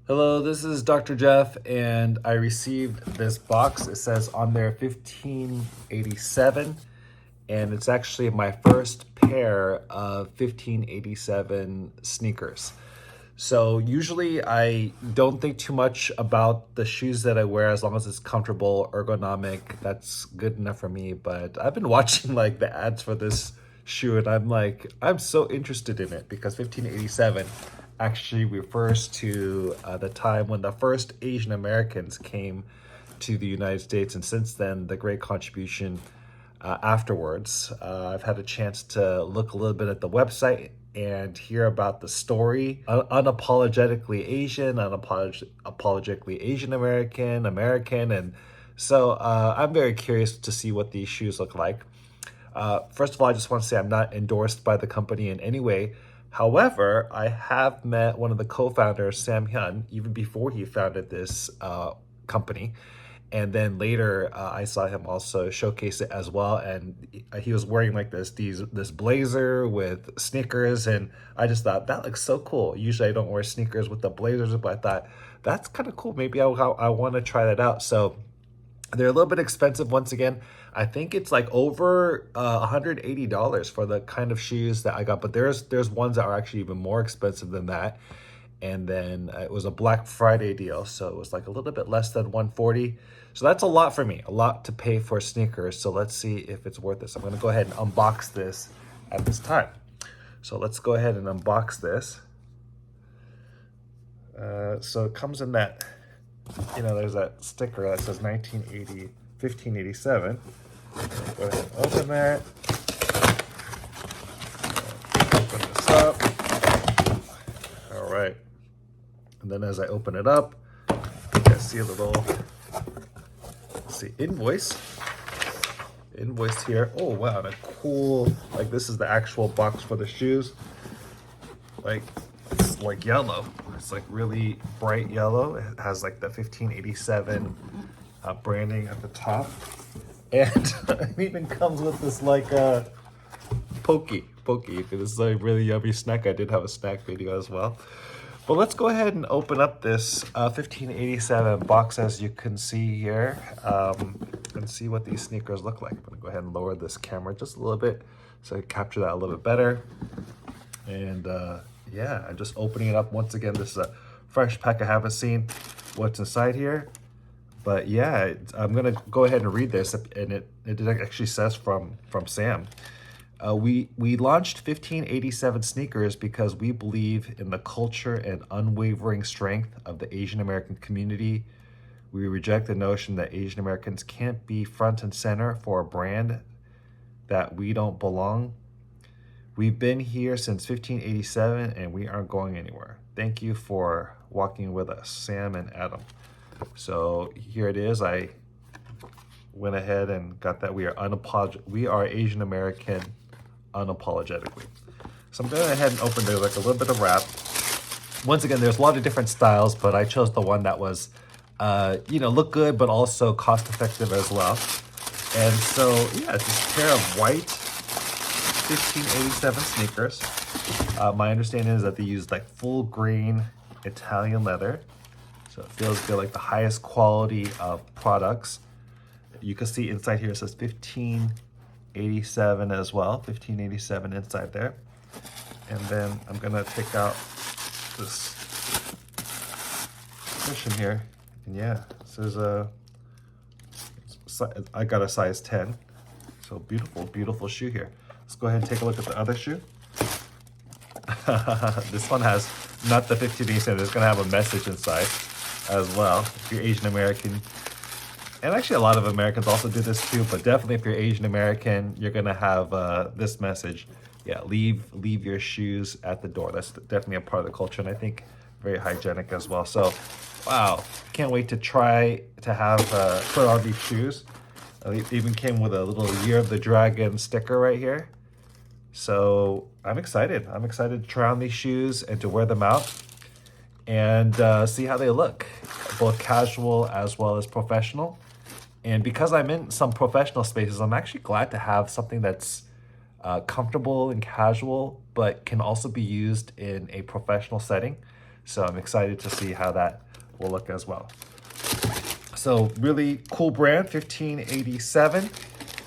Hello, this is Dr. Jeff, and I received this box. It says on there 1587, and it's actually my first pair of 1587 sneakers. So usually I don't think too much about the shoes that I wear as long as it's comfortable, ergonomic. That's good enough for me. But I've been watching like the ads for this shoe, and I'm so interested in it because 1587 actually refers to the time when the first Asian Americans came to the United States, and since then, the great contribution afterwards. I've had a chance to look a little bit at the website and hear about the story. Unapologetically Asian, unapologetically Asian American, and so I'm very curious to see what these shoes look like. First of all, I just want to say I'm not endorsed by the company in any way. However, I have met one of the co-founders, Sam Hyun, even before he founded this company. And then later, I saw him also showcase it as well. And he was wearing like this blazer with sneakers. And I just thought, that looks so cool. Usually I don't wear sneakers with the blazers, but I thought, that's kind of cool. Maybe I want to try that out. So they're a little bit expensive once again. I think it's like over $180 for the kind of shoes that I got, but there's ones that are actually even more expensive than that. And then it was a Black Friday deal, so it was like a little bit less than 140. So that's a lot for me, a lot to pay for sneakers. So let's see if it's worth it. So I'm gonna go ahead and unbox this at this time. So let's go ahead and unbox this. So it comes in that, there's that sticker that says 1587. Go ahead and open that. Open this up. All right. And then as I open it up, I see a little, invoice here. Oh wow, and a cool, like this is the actual box for the shoes. Like it's like yellow. It's like really bright yellow. It has like the 1587 branding at the top. And it even comes with this like pokey. This is a really yummy snack. I did have a snack video as well. But let's go ahead and open up this 1587 box, as you can see here, and see what these sneakers look like. I'm gonna go ahead and lower this camera just a little bit so I can capture that a little bit better. And yeah, I'm just opening it up. Once again, this is a fresh pack. I haven't seen what's inside here. But yeah, I'm gonna go ahead and read this, and it actually says from Sam. We launched 1587 sneakers because we believe in the culture and unwavering strength of the Asian American community. We reject the notion that Asian Americans can't be front and center for a brand that we don't belong. We've been here since 1587 and we aren't going anywhere. Thank you for walking with us, Sam and Adam. So here it is. I went ahead and got that. We are Asian American unapologetically. So I'm going to go ahead and open there like a little bit of wrap. Once again, there's a lot of different styles, but I chose the one that was, look good, but also cost effective as well. And so, yeah, it's this pair of white 1587 sneakers. My understanding is that they use like full grain Italian leather. So it feels good, like the highest quality of products. You can see inside here it says 1587 as well, 1587 inside there. And then I'm gonna take out this cushion here. And yeah, this is I got a size 10. So beautiful shoe here. Let's go ahead and take a look at the other shoe. This one has not the 1587, it's gonna have a message inside as well. If you're Asian American, and actually a lot of Americans also do this too, but definitely if you're Asian American, you're gonna have this message. Yeah, leave your shoes at the door. That's definitely a part of the culture, and I think very hygienic as well. So, wow, can't wait to try to have put on these shoes. It even came with a little Year of the Dragon sticker right here. So I'm excited. I'm excited to try on these shoes and to wear them out and see how they look, both casual as well as professional. And because I'm in some professional spaces, I'm actually glad to have something that's comfortable and casual, but can also be used in a professional setting. So I'm excited to see how that will look as well. So really cool brand, 1587.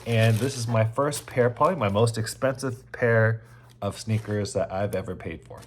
And this is my first pair, probably my most expensive pair of sneakers that I've ever paid for.